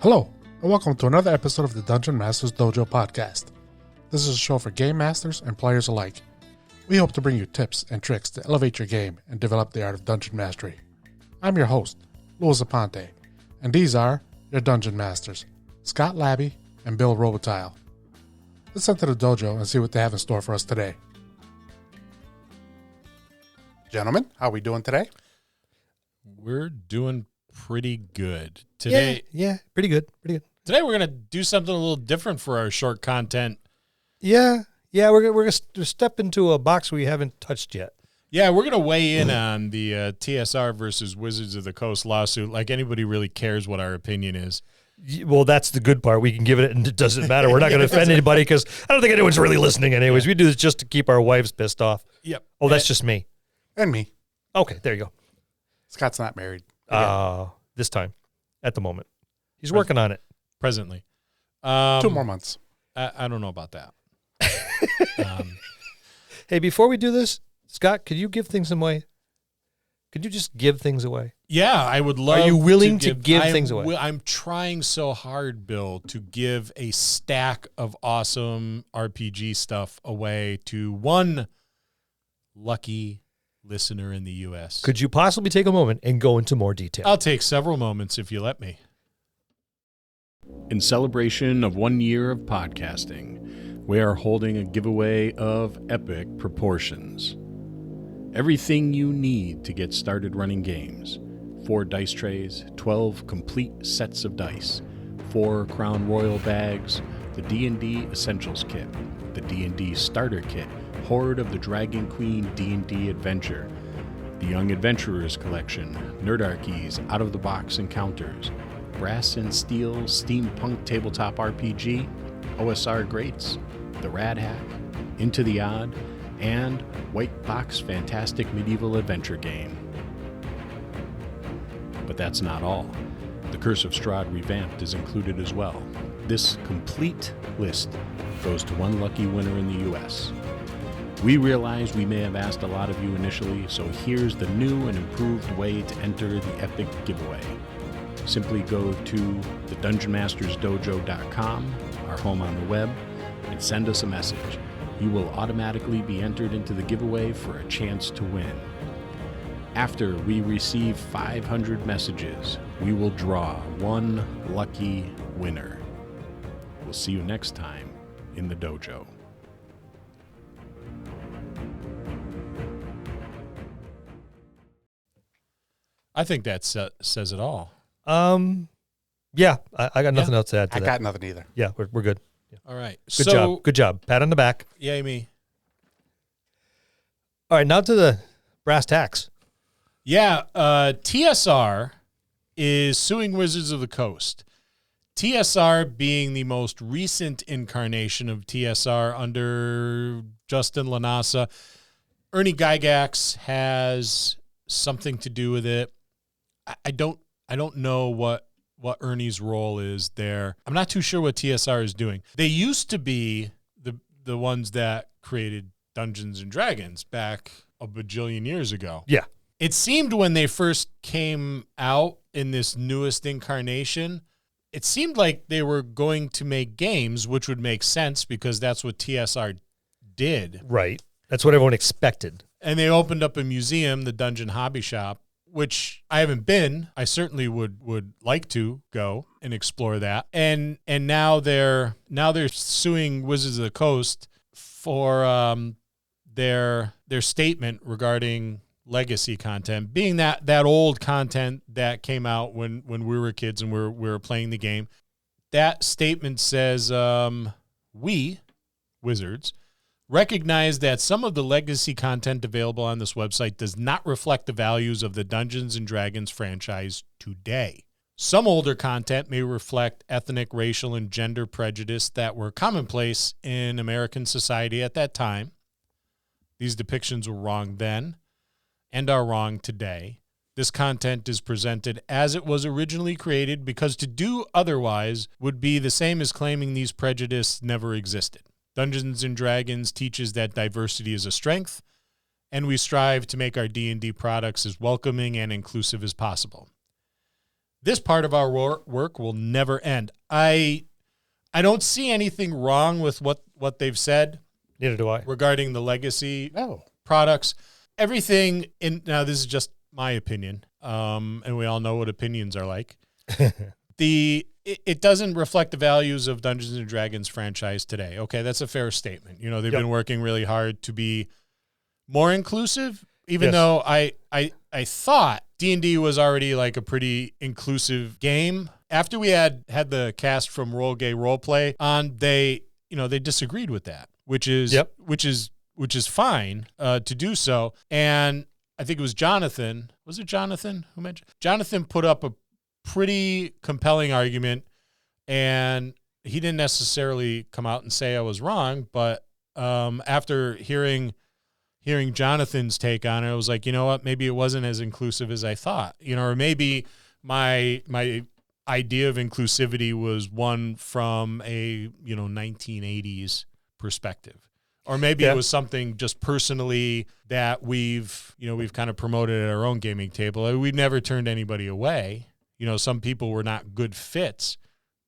Hello, and welcome to another episode of the Dungeon Masters Dojo podcast. This is a show for game masters and players alike. We hope to bring you tips and tricks to elevate your game and develop the art of dungeon mastery. I'm your host, Louis Aponte, and these are your dungeon masters, Scott Labby and Bill Robotile. Let's enter the dojo and see what they have in store for us today. Gentlemen, how are we doing today? We're doing pretty good today. Yeah, pretty good. Today we're gonna do something a little different for our short content. Yeah, we're gonna step into a box we haven't touched yet. Yeah, we're gonna weigh in on the TSR versus Wizards of the Coast lawsuit. Like anybody really cares what our opinion is. Well, that's the good part. We can give it, and it doesn't matter. We're not going to offend anybody because I don't think anyone's really listening anyways. We do this just to keep our wives pissed off. Yep. Oh, that's just me. And me. Okay, there you go. Scott's not married. This time, at the moment. He's working on it. Presently. 2 more months. I don't know about that. Hey, before we do this, Scott, could you give things away? Could you just give things away? Yeah, I would love. Are you willing to give things away? I'm trying so hard, Bill, to give a stack of awesome RPG stuff away to one lucky listener in the U.S. Could you possibly take a moment and go into more detail? I'll take several moments if you let me. In celebration of 1 year of podcasting, we are holding a giveaway of epic proportions. Everything you need to get started running games. 4 dice trays, 12 complete sets of dice, 4 Crown Royal bags, the D&D Essentials Kit, the D&D Starter Kit, Horde of the Dragon Queen D&D Adventure, the Young Adventurers Collection, Nerdarchy's Out-of-the-Box Encounters, Brass and Steel Steampunk Tabletop RPG, OSR Greats, the Rad Hack, Into the Odd, and White Box Fantastic Medieval Adventure Game. But that's not all. The Curse of Strahd Revamped is included as well. This complete list goes to one lucky winner in the U.S. We realize we may have asked a lot of you initially, so here's the new and improved way to enter the epic giveaway. Simply go to thedungeonmastersdojo.com, our home on the web, and send us a message. You will automatically be entered into the giveaway for a chance to win. After we receive 500 messages, we will draw one lucky winner. We'll see you next time in the dojo. I think that says it all. Yeah, I got nothing else to add to that. I got nothing either. Yeah, we're good. Yeah. All right. Good job. Pat on the back. Yay me. All right, now to the brass tacks. Yeah, TSR is suing Wizards of the Coast. TSR being the most recent incarnation of TSR under Justin LaNasa. Ernie Gygax has something to do with it. I don't know what Ernie's role is there. I'm not too sure what TSR is doing. They used to be the ones that created Dungeons and Dragons back a bajillion years ago. Yeah. It seemed when they first came out in this newest incarnation, it seemed like they were going to make games, which would make sense because that's what TSR did. Right. That's what everyone expected. And they opened up a museum, the Dungeon Hobby Shop, which I haven't been. I certainly would like to go and explore that. And now they're suing Wizards of the Coast for their statement regarding legacy content, being that old content that came out when we were kids and we were playing the game. That statement says, we, Wizards, recognize that some of the legacy content available on this website does not reflect the values of the Dungeons & Dragons franchise today. Some older content may reflect ethnic, racial, and gender prejudice that were commonplace in American society at that time. These depictions were wrong then and are wrong today. This content is presented as it was originally created because to do otherwise would be the same as claiming these prejudices never existed. Dungeons & Dragons teaches that diversity is a strength, and we strive to make our D&D products as welcoming and inclusive as possible. this part of our work will never end. I don't see anything wrong with what they've said. Neither do I. Regarding the legacy products. Everything now this is just my opinion. And we all know what opinions are like. It doesn't reflect the values of Dungeons and Dragons franchise today. Okay, that's a fair statement. You know, they've been working really hard to be more inclusive, even though I thought D&D was already like a pretty inclusive game. After we had the cast from Roll Gay Roleplay on, they disagreed with that, which is fine to do so. And I think it was Jonathan. Was it Jonathan who mentioned? Jonathan put up a pretty compelling argument, and he didn't necessarily come out and say I was wrong, but after hearing Jonathan's take on it, I was like, you know what, maybe it wasn't as inclusive as I thought, or maybe my idea of inclusivity was one from a 1980s perspective, or maybe it was something just personally that we've kind of promoted at our own gaming table. We've never turned anybody away. Some people were not good fits,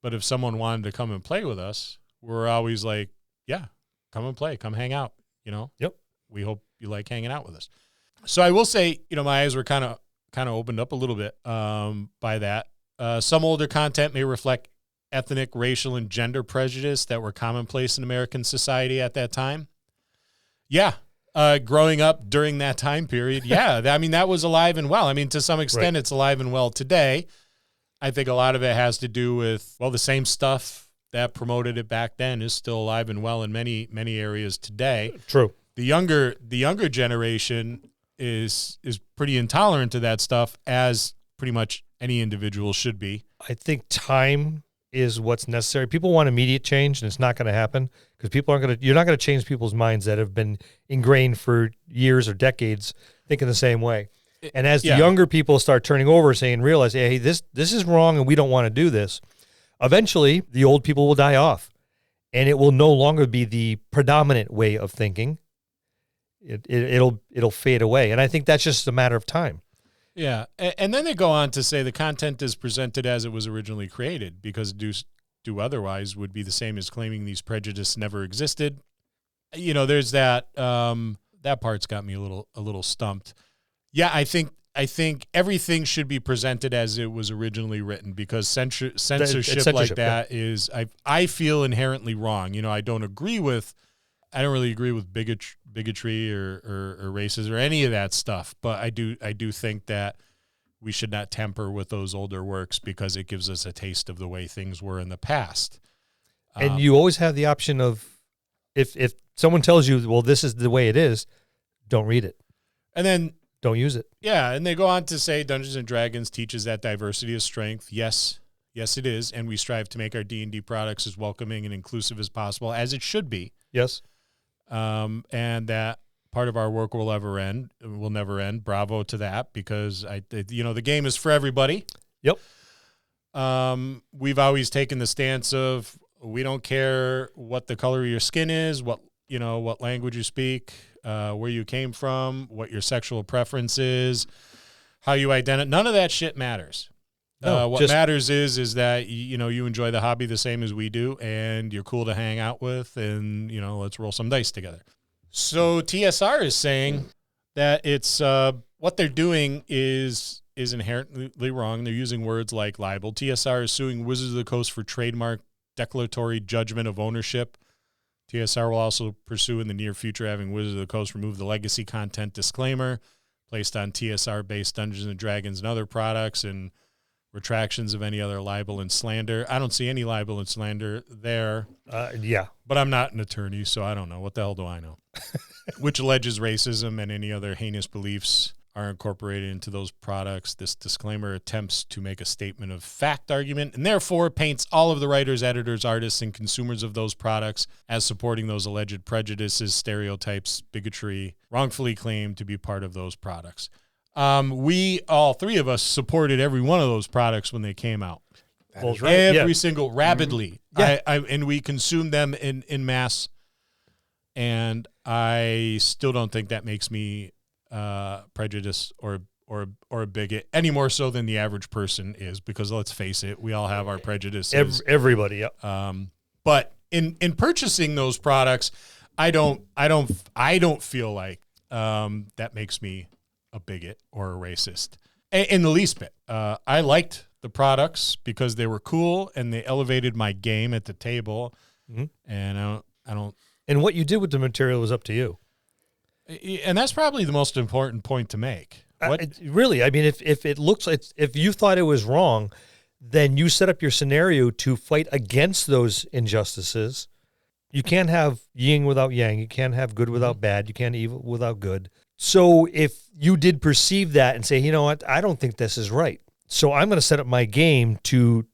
but if someone wanted to come and play with us, we're always like, yeah, come and play, come hang out. We hope you like hanging out with us. So I will say, my eyes were kind of opened up a little bit by that. Some older content may reflect ethnic, racial, and gender prejudice that were commonplace in American society at that time. Yeah. Growing up during that time period. Yeah. That was alive and well. To some extent, It's alive and well today. I think a lot of it has to do with, the same stuff that promoted it back then is still alive and well in many, many areas today. True. The younger generation is pretty intolerant to that stuff, as pretty much any individual should be. I think time is what's necessary. People want immediate change, and it's not going to happen because you're not going to change people's minds that have been ingrained for years or decades thinking the same way. And as the younger people start turning over and realize, hey, this is wrong and we don't want to do this, eventually the old people will die off, and it will no longer be the predominant way of thinking. It'll fade away. And I think that's just a matter of time. Yeah. And then they go on to say the content is presented as it was originally created, because do otherwise would be the same as claiming these prejudices never existed. There's that part's got me a little stumped. Yeah, I think everything should be presented as it was originally written, because censorship like that is, I feel, inherently wrong. I don't really agree with bigotry or races or any of that stuff, but I do think that we should not tamper with those older works because it gives us a taste of the way things were in the past. And you always have the option of, if someone tells you, well, this is the way it is, don't read it. And then don't use it. Yeah, and they go on to say Dungeons & Dragons teaches that diversity is strength. Yes, it is, and we strive to make our D&D products as welcoming and inclusive as possible, as it should be. Yes. And that part of our work will never end. Bravo to that, because the game is for everybody. Yep. We've always taken the stance of, we don't care what the color of your skin is, what language you speak, where you came from, what your sexual preference is, how you identify. None of that shit matters. What matters is that you enjoy the hobby the same as we do, and you're cool to hang out with, and let's roll some dice together. So TSR is saying that it's what they're doing is inherently wrong. They're using words like libel. TSR is suing Wizards of the Coast for trademark declaratory judgment of ownership. TSR will also pursue in the near future having Wizards of the Coast remove the legacy content disclaimer placed on TSR-based Dungeons & Dragons and other products, and retractions of any other libel and slander. I don't see any libel and slander there. Yeah. But I'm not an attorney, so I don't know. What the hell do I know? Which alleges racism and any other heinous beliefs are incorporated into those products. This disclaimer attempts to make a statement of fact argument, and therefore paints all of the writers, editors, artists, and consumers of those products as supporting those alleged prejudices, stereotypes, bigotry, wrongfully claimed to be part of those products. We, all three of us, supported every one of those products when they came out. Well, right. Every single, rabidly. Yeah. And we consumed them in mass, and I still don't think that makes me prejudiced or or a bigot any more so than the average person is, because let's face it, we all have our prejudices. Everybody, yep. But in purchasing those products, I don't feel like that makes me a bigot or a racist in the least bit. I liked the products because they were cool and they elevated my game at the table. Mm-hmm. And I don't. And what you did with the material was up to you. And that's probably the most important point to make. Really, I mean, if it looks like, if you thought it was wrong, then you set up your scenario to fight against those injustices. You can't have yin without yang. You can't have good without bad. You can't evil without good. So if you did perceive that and say, you know what, I don't think this is right, so I'm going to set up my game to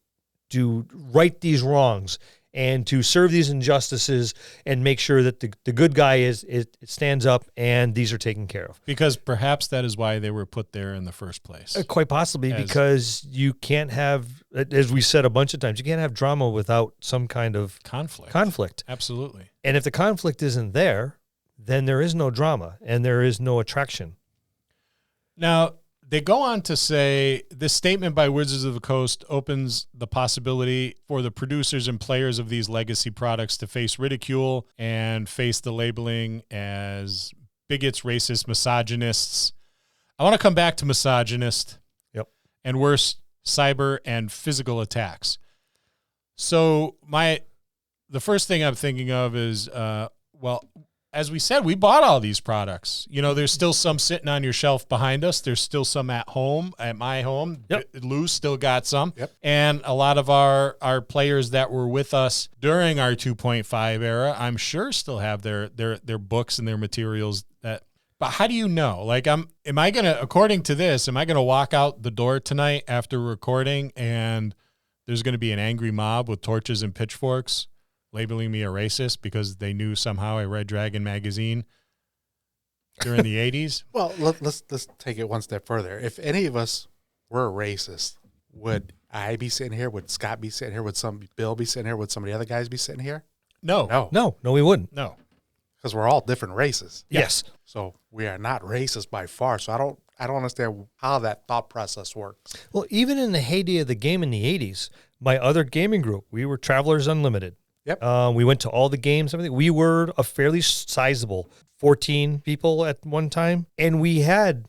right these wrongs and to serve these injustices and make sure that the good guy stands up and these are taken care of. Because perhaps that is why they were put there in the first place. Quite possibly, because you can't have, as we said a bunch of times, you can't have drama without some kind of conflict. Absolutely. And if the conflict isn't there, then there is no drama and there is no attraction. Now, they go on to say, this statement by Wizards of the Coast opens the possibility for the producers and players of these legacy products to face ridicule and face the labeling as bigots, racists, misogynists. I want to come back to misogynist. Yep. And worse, cyber and physical attacks. So the first thing I'm thinking of is, well, as we said, we bought all these products. You know, there's still some sitting on your shelf behind us. There's still some at home, at my home. Yep. Lou still got some. Yep. And a lot of our players that were with us during our 2.5 era, I'm sure still have their books and their materials that. But how do you know? Like, according to this, am I going to walk out the door tonight after recording and there's going to be an angry mob with torches and pitchforks labeling me a racist because they knew somehow I read Dragon magazine during the 80s? Well, let's take it one step further. If any of us were a racist, would I be sitting here? Would Scott be sitting here? Would Bill be sitting here? Would some of the other guys be sitting here? No, we wouldn't. No. Because we're all different races. Yes. So we are not racist by far. So I don't understand how that thought process works. Well, even in the heyday of the game in the 80s, my other gaming group, we were Travelers Unlimited. Yep. We went to all the games, everything. We were a fairly sizable 14 people at one time, and we had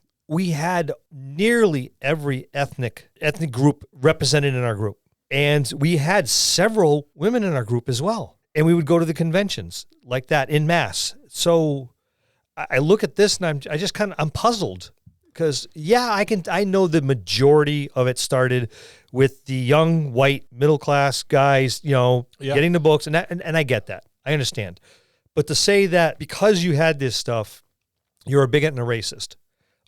nearly every ethnic group represented in our group, and we had several women in our group as well. And we would go to the conventions like that in mass. So I look at this and I'm puzzled because I know the majority of it started with the young white middle class guys, getting the books and I get that. I understand. But to say that because you had this stuff, you're a bigot and a racist.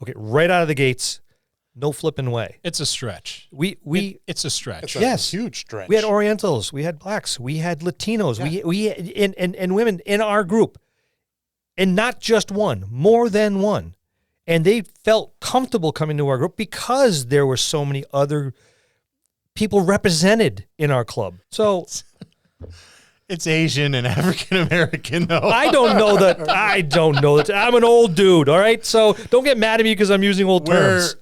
Okay, right out of the gates, no flipping way. It's a stretch. It's a stretch. It's a huge stretch. We had Orientals, we had blacks, we had Latinos, we and women in our group. And not just one, more than one. And they felt comfortable coming to our group because there were so many other people represented in our club. So it's Asian and African American, though. I don't know that. I'm an old dude, all right? So don't get mad at me because I'm using old terms.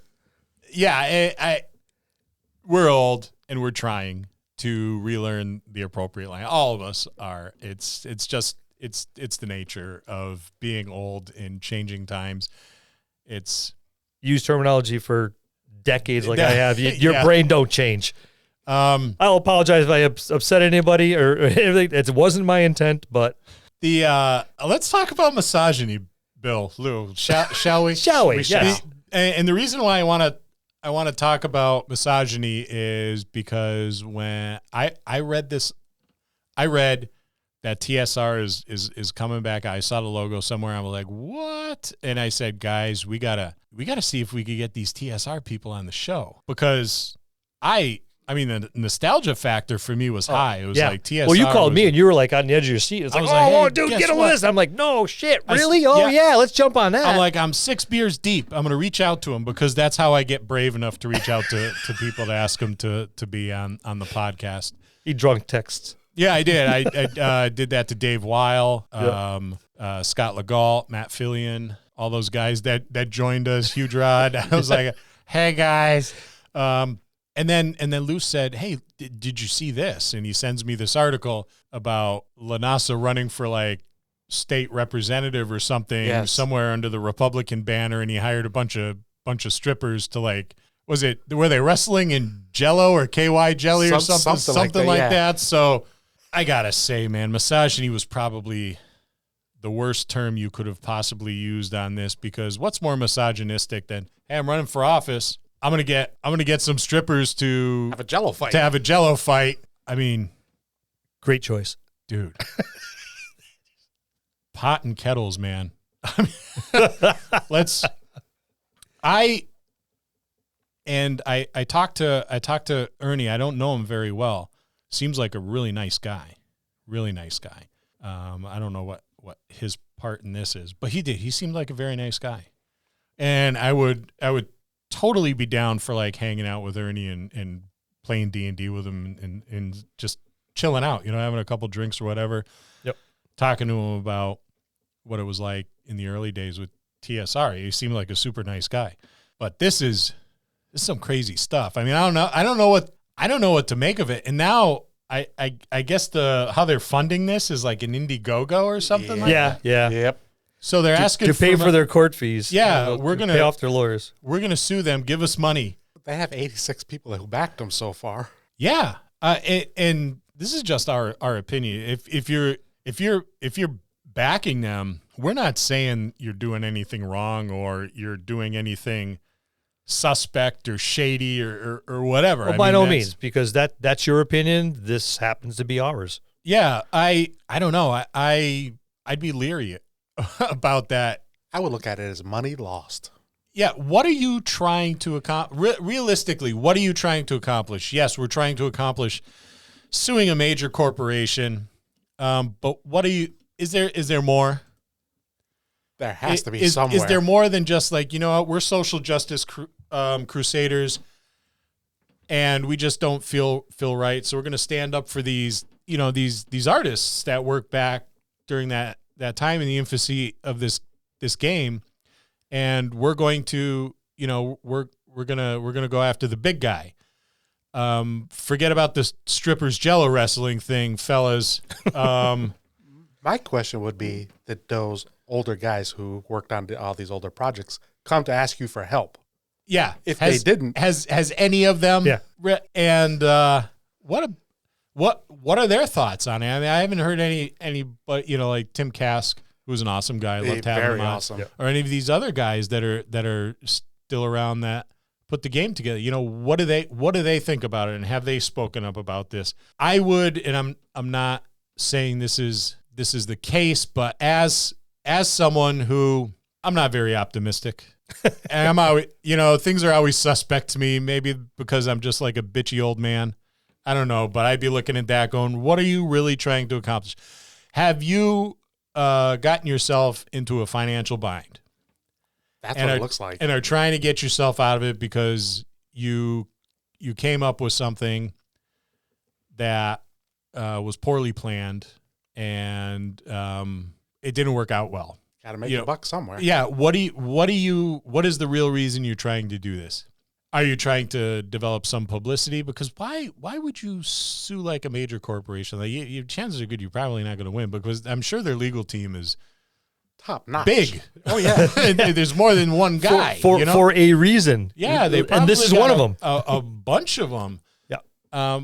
We're old and we're trying to relearn the appropriate language. All of us are. It's the nature of being old in changing times. It's use terminology for decades like I have. Your brain don't change. I'll apologize if I upset anybody or anything. It wasn't my intent, but let's talk about misogyny, Bill, Lou. Shall we? Shall we? Yes. And the reason why I want to talk about misogyny is because when I read that TSR is coming back. I saw the logo somewhere. I was like, what? And I said, guys, we gotta see if we could get these TSR people on the show, because I mean, the nostalgia factor for me was high. It was like TSR. Well, you called me and you were like on the edge of your seat. It's like, hey, dude, get on this. I'm like, no shit, really? Let's jump on that. I'm like, I'm 6 beers deep. I'm gonna reach out to them because that's how I get brave enough to reach out to people to ask them to be on the podcast. He drunk texts. Yeah, I did. I did that to Dave Weil, Scott Legault, Matt Fillion, all those guys that joined us, Huge Rod. I was like, hey guys. And then Lou said, hey, did you see this? And he sends me this article about LaNasa running for like state representative or something somewhere under the Republican banner. And he hired a bunch of strippers to like, were they wrestling in Jello or KY jelly or something like that? So I gotta say, man, misogyny was probably the worst term you could have possibly used on this, because what's more misogynistic than, hey, I'm running for office. I'm gonna get some strippers to have a Jello fight. I mean, great choice, dude. Pot and kettles, man. I talked to Ernie. I don't know him very well. Seems like a really nice guy. I don't know what his part in this is, but he seemed like a very nice guy. And I would totally be down for like hanging out with Ernie and playing D&D with him and just chilling out, having a couple drinks or whatever. Yep. Talking to him about what it was like in the early days with TSR. He seemed like a super nice guy. But this is some crazy stuff. I mean, I don't know what to make of it. And now I guess how they're funding this is like an IndieGoGo or something like that. Yeah. Yep. So they're asking to pay for their court fees. Yeah, we're going to pay off their lawyers. We're going to sue them. Give us money. They have 86 people who backed them so far. Yeah. And this is just our opinion. If you're backing them, we're not saying you're doing anything wrong or you're doing anything suspect or shady or whatever. Well, by no means, because that's your opinion. This happens to be ours. Yeah, I don't know. I'd be leery about that. I would look at it as money lost. Yeah, what are you trying to accomplish? Realistically, what are you trying to accomplish? Yes, we're trying to accomplish suing a major corporation. But is there more? There has to be somewhere. Is there more than just like, we're social justice crusaders and we just don't feel right. So we're going to stand up for these artists that work back during that time in the infancy of this game. And we're going to, we're going to go after the big guy. Forget about this strippers Jello wrestling thing, fellas. My question would be that those older guys who worked on all these older projects come to ask you for help. Yeah. If they didn't. Has any of them? Yeah. And what are their thoughts on it? I mean, I haven't heard any, but like Tim Kask, who's an awesome guy. I loved having him on. Awesome. Yep. Or any of these other guys that are still around that put the game together. What do they think about it? And have they spoken up about this? I would, and I'm not saying this is the case, but as someone who, I'm not very optimistic. And I'm always, things are always suspect to me, maybe because I'm just like a bitchy old man. I don't know, but I'd be looking at that going, what are you really trying to accomplish? Have you gotten yourself into a financial bind? That's what it looks like. And are trying to get yourself out of it because you came up with something that was poorly planned and it didn't work out well. Got to make a buck somewhere. Yeah. What is the real reason you're trying to do this? Are you trying to develop some publicity? Because why would you sue like a major corporation? Like your chances are good you're probably not going to win, because I'm sure their legal team is top notch. Big. Oh yeah. There's more than one guy for a reason. Yeah, and this is one of them. A bunch of them. Yeah.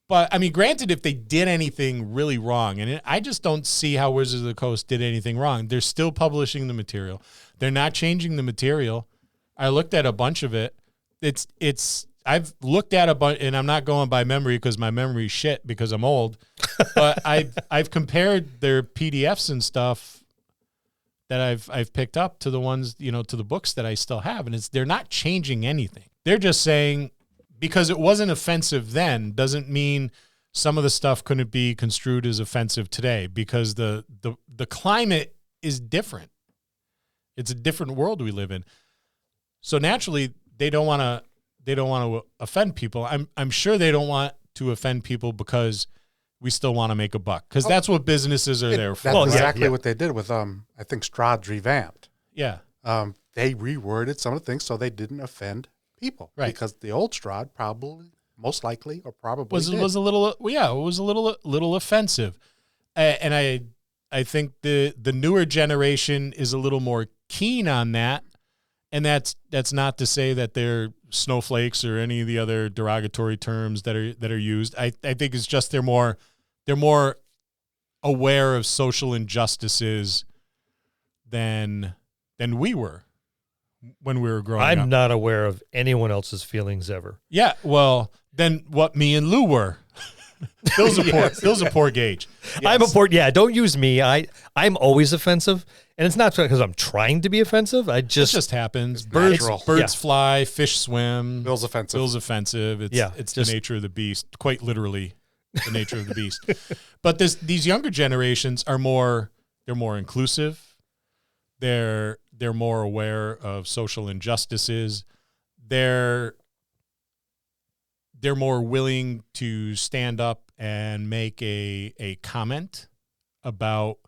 But I mean, granted, if they did anything really wrong, and I just don't see how Wizards of the Coast did anything wrong. They're still publishing the material. They're not changing the material. I looked at a bunch of it. I've looked at a bunch, and I'm not going by memory because my memory's shit because I'm old. But I've compared their PDFs and stuff that I've picked up to the ones, to the books that I still have, and they're not changing anything. They're just saying, because it wasn't offensive then doesn't mean some of the stuff couldn't be construed as offensive today, because the climate is different. It's a different world we live in. So naturally they don't want to offend people. I'm sure they don't want to offend people because we still want to make a buck, because that's what businesses are there for. That's exactly what they did with I think Strahd's Revamped. Yeah. They reworded some of the things so they didn't offend people. Right. Because the old Strahd probably, most likely, or probably was a little, yeah, it was a little offensive. And I think the newer generation is a little more keen on that. And that's not to say that they're snowflakes or any of the other derogatory terms that are used. I think it's just they're more aware of social injustices than we were when we were growing up. I'm not aware of anyone else's feelings ever. Yeah, well, then what me and Lou were. Bill's a poor gauge. Yes. I'm a poor. Yeah, don't use me. I'm always offensive, and it's not because I'm trying to be offensive. It just happens. Birds Fly, fish swim. Bill's offensive. It's the nature of the beast. Quite literally, the nature of the beast. But these younger generations are more. They're more inclusive. They're more aware of social injustices. They're more willing to stand up and make a comment about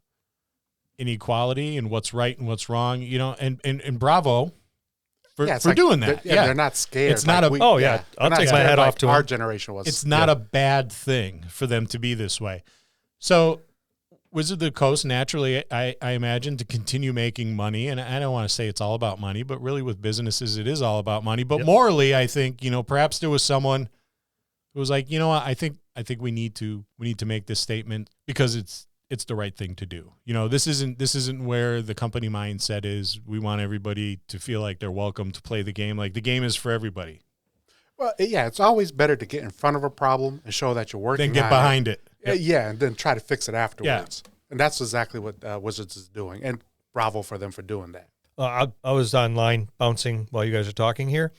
inequality and what's right and what's wrong, and bravo for doing that. They're not scared. It's not I'll take my hat off to our them. generation was. It's not a bad thing for them to be this way. So Wizard of the Coast, naturally, I imagine, to continue making money, and I don't want to say it's all about money, but really with businesses, it is all about money. But morally, I think, perhaps there was someone who was like, what, I think we need to make this statement because it's the right thing to do. This isn't where the company mindset is. We want everybody to feel like they're welcome to play the game. Like the game is for everybody. Well, yeah, it's always better to get in front of a problem and show that you're working. Then get behind it. Yep. Yeah, and then try to fix it afterwards. Yeah. And that's exactly what Wizards is doing. And bravo for them for doing that. I was online bouncing while you guys are talking here,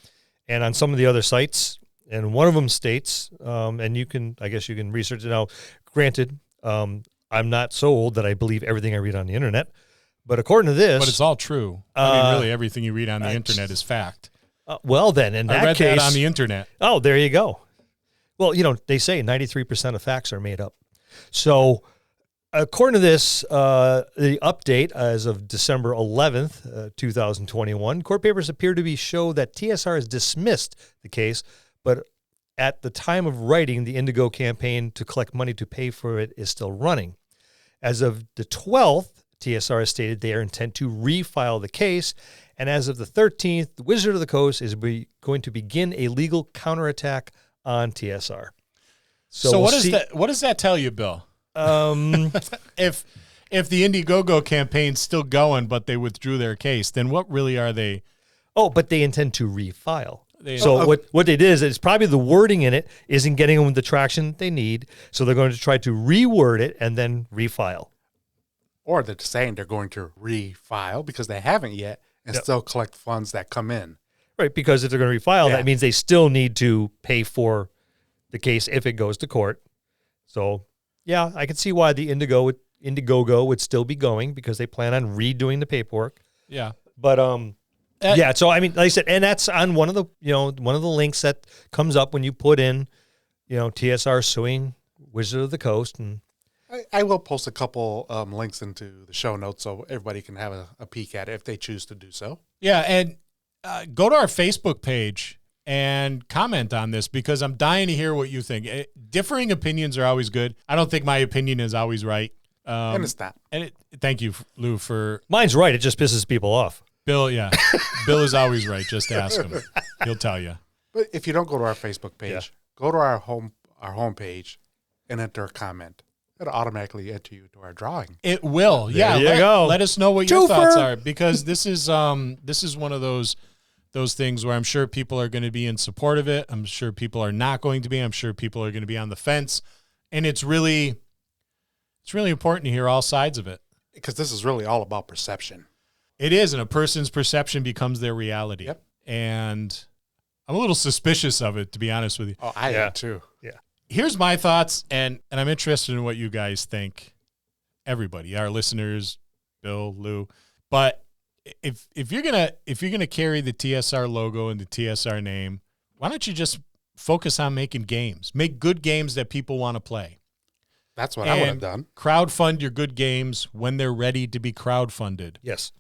and on some of the other sites, and one of them states, and I guess you can research it now. Granted, I'm not so old that I believe everything I read on the internet, but according to this, but it's all true. I mean, really, everything you read on the internet is fact. Well, then in that case, I read that on the internet. Oh, there you go. Well, they say 93% of facts are made up. So, according to this, the update as of December 11th, 2021, court papers appear to show that TSR has dismissed the case, but at the time of writing, the IndieGoGo campaign to collect money to pay for it is still running. As of the 12th, TSR has stated they are intent to refile the case, and as of the 13th, the Wizard of the Coast is going to begin a legal counterattack on TSR. So what does that tell you, Bill? If the IndieGoGo campaign's still going, but they withdrew their case, then what really are they? Oh, but they intend to refile. What they did is it's probably the wording in it isn't getting them the traction they need, so they're going to try to reword it and then refile. Or they're saying they're going to refile because they haven't yet and still collect funds that come in. Right, because if they're going to refile, that means they still need to pay for the case if it goes to court. So, yeah, I can see why the IndieGoGo would still be going because they plan on redoing the paperwork. Yeah. But so I mean, like I said, and that's on one of the links that comes up when you put in, TSR suing Wizard of the Coast, and I will post a couple links into the show notes so everybody can have a peek at it if they choose to do so. Yeah, and go to our Facebook page and comment on this because I'm dying to hear what you think. Differing opinions are always good. I don't think my opinion is always right. And it's not. Thank you, Lou, for... Mine's right. It just pisses people off. Bill, yeah. Bill is always right. Just ask him. He'll tell you. But if you don't go to our Facebook page, go to our homepage and enter a comment. It'll automatically enter you to our drawing. It will. There you go. Let us know what your thoughts are because this is one of those things where I'm sure people are going to be in support of it. I'm sure people are not going to be. I'm sure people are going to be on the fence. And it's really important to hear all sides of it. Because this is really all about perception. It is, and a person's perception becomes their reality. Yep. And I'm a little suspicious of it, to be honest with you. Oh, I am too. Yeah. Here's my thoughts, and I'm interested in what you guys think. Everybody, our listeners, Bill, Lou. But if you're gonna carry the TSR logo and the TSR name, why don't you just focus on making games? Make good games that people want to play. That's what I would have done. Crowdfund your good games when they're ready to be crowdfunded. Yes.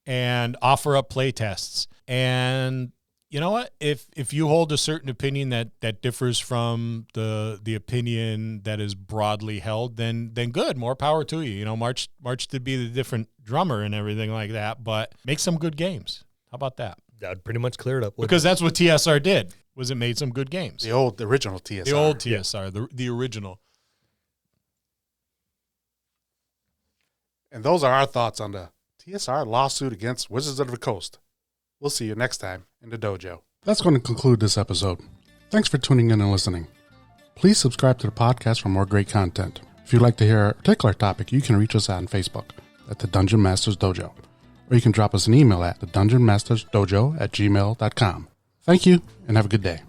and offer up play tests. And you know what? If you hold a certain opinion that differs from the opinion that is broadly held, then good, more power to you. You know, March to be the different drummer and everything like that, but make some good games. How about that? That would pretty much clear it up. Because that's what TSR did, was it made some good games. The original TSR. The old TSR, the original. And those are our thoughts on the TSR lawsuit against Wizards of the Coast. We'll see you next time in the dojo. That's going to conclude this episode. Thanks for tuning in and listening. Please subscribe to the podcast for more great content. If you'd like to hear a particular topic, you can reach us on Facebook at the Dungeon Masters Dojo, or you can drop us an email at thedungeonmastersdojo@gmail.com. Thank you, and have a good day.